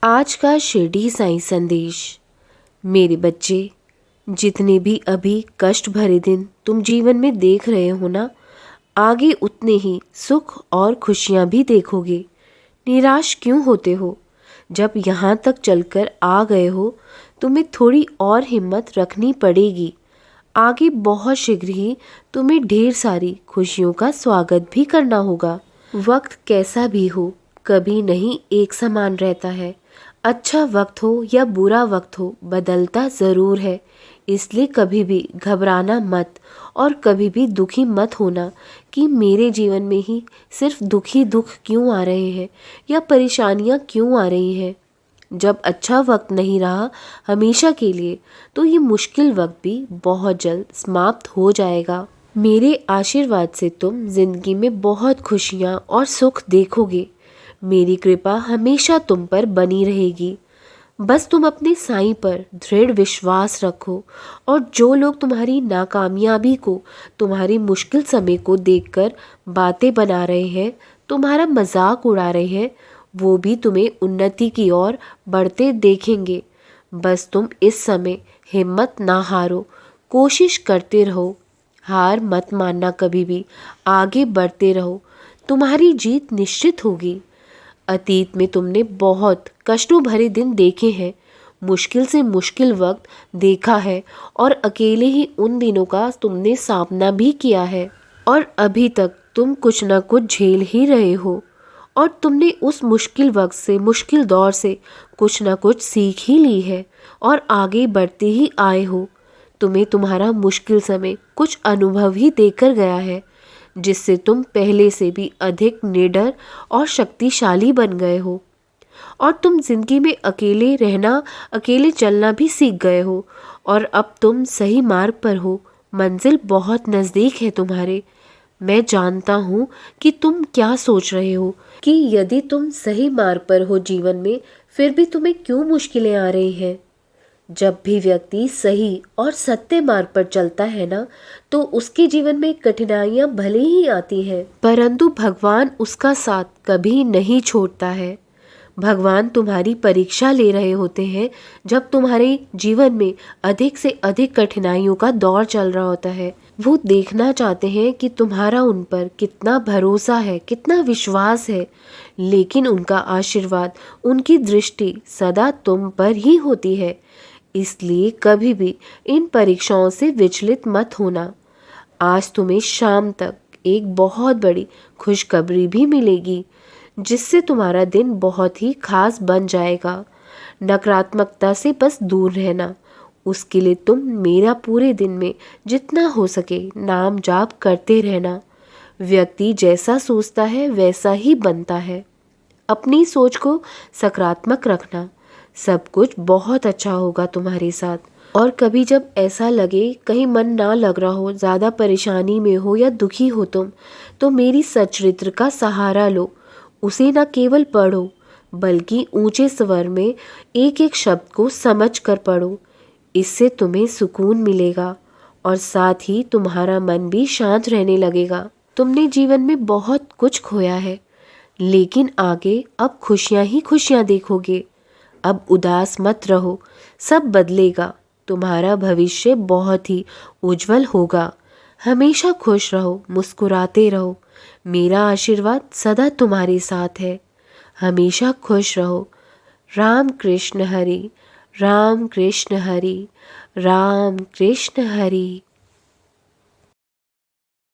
आज का शिरडी साईं संदेश। मेरे बच्चे, जितने भी अभी कष्ट भरे दिन तुम जीवन में देख रहे हो ना, आगे उतने ही सुख और खुशियाँ भी देखोगे। निराश क्यों होते हो? जब यहाँ तक चलकर आ गए हो, तुम्हें थोड़ी और हिम्मत रखनी पड़ेगी। आगे बहुत शीघ्र ही तुम्हें ढेर सारी खुशियों का स्वागत भी करना होगा। वक्त कैसा भी हो, कभी नहीं एक समान रहता है। अच्छा वक्त हो या बुरा वक्त हो, बदलता ज़रूर है। इसलिए कभी भी घबराना मत और कभी भी दुखी मत होना कि मेरे जीवन में ही सिर्फ दुख क्यों आ रहे हैं या परेशानियां क्यों आ रही हैं। जब अच्छा वक्त नहीं रहा हमेशा के लिए, तो ये मुश्किल वक्त भी बहुत जल्द समाप्त हो जाएगा। मेरे आशीर्वाद से तुम जिंदगी में बहुत खुशियाँ और सुख देखोगे। मेरी कृपा हमेशा तुम पर बनी रहेगी। बस तुम अपने साईं पर दृढ़ विश्वास रखो, और जो लोग तुम्हारी नाकामयाबी को, तुम्हारी मुश्किल समय को देखकर बातें बना रहे हैं, तुम्हारा मजाक उड़ा रहे हैं, वो भी तुम्हें उन्नति की ओर बढ़ते देखेंगे। बस तुम इस समय हिम्मत ना हारो, कोशिश करते रहो, हार मत मानना कभी भी, आगे बढ़ते रहो, तुम्हारी जीत निश्चित होगी। अतीत में तुमने बहुत कष्टों भरे दिन देखे हैं, मुश्किल से मुश्किल वक्त देखा है, और अकेले ही उन दिनों का तुमने सामना भी किया है। और अभी तक तुम कुछ ना कुछ झेल ही रहे हो, और तुमने उस मुश्किल वक्त से, मुश्किल दौर से कुछ ना कुछ सीख ही ली है और आगे बढ़ते ही आए हो। तुम्हें तुम्हारा मुश्किल समय कुछ अनुभव ही देकर गया है, जिससे तुम पहले से भी अधिक निडर और शक्तिशाली बन गए हो। और तुम जिंदगी में अकेले रहना, अकेले चलना भी सीख गए हो, और अब तुम सही मार्ग पर हो। मंजिल बहुत नज़दीक है तुम्हारे। मैं जानता हूँ कि तुम क्या सोच रहे हो कि यदि तुम सही मार्ग पर हो जीवन में, फिर भी तुम्हें क्यों मुश्किलें आ रही हैं। जब भी व्यक्ति सही और सत्य मार्ग पर चलता है ना, तो उसके जीवन में कठिनाइयां भले ही आती हैं, परंतु भगवान उसका साथ कभी नहीं छोड़ता है। भगवान तुम्हारी परीक्षा ले रहे होते हैं जब तुम्हारे जीवन में अधिक से अधिक कठिनाइयों का दौर चल रहा होता है। वो देखना चाहते हैं कि तुम्हारा उन पर कितना भरोसा है, कितना विश्वास है। लेकिन उनका आशीर्वाद, उनकी दृष्टि सदा तुम पर ही होती है। इसलिए कभी भी इन परीक्षाओं से विचलित मत होना। आज तुम्हें शाम तक एक बहुत बड़ी खुशखबरी भी मिलेगी, जिससे तुम्हारा दिन बहुत ही खास बन जाएगा। नकारात्मकता से बस दूर रहना। उसके लिए तुम मेरा पूरे दिन में जितना हो सके नाम जाप करते रहना। व्यक्ति जैसा सोचता है वैसा ही बनता है। अपनी सोच को सकारात्मक रखना। सब कुछ बहुत अच्छा होगा तुम्हारे साथ। और कभी जब ऐसा लगे कहीं मन ना लग रहा हो, ज़्यादा परेशानी में हो या दुखी हो तुम, तो मेरी सच्चरित्र का सहारा लो। उसे न केवल पढ़ो, बल्कि ऊंचे स्वर में एक एक शब्द को समझ कर पढ़ो। इससे तुम्हें सुकून मिलेगा और साथ ही तुम्हारा मन भी शांत रहने लगेगा। तुमने जीवन में बहुत कुछ खोया है, लेकिन आगे अब खुशियाँ ही खुशियाँ देखोगे। अब उदास मत रहो, सब बदलेगा। तुम्हारा भविष्य बहुत ही उज्जवल होगा। हमेशा खुश रहो, मुस्कुराते रहो। मेरा आशीर्वाद सदा तुम्हारे साथ है। हमेशा खुश रहो। राम कृष्ण हरि, राम कृष्ण हरि, राम कृष्ण हरि।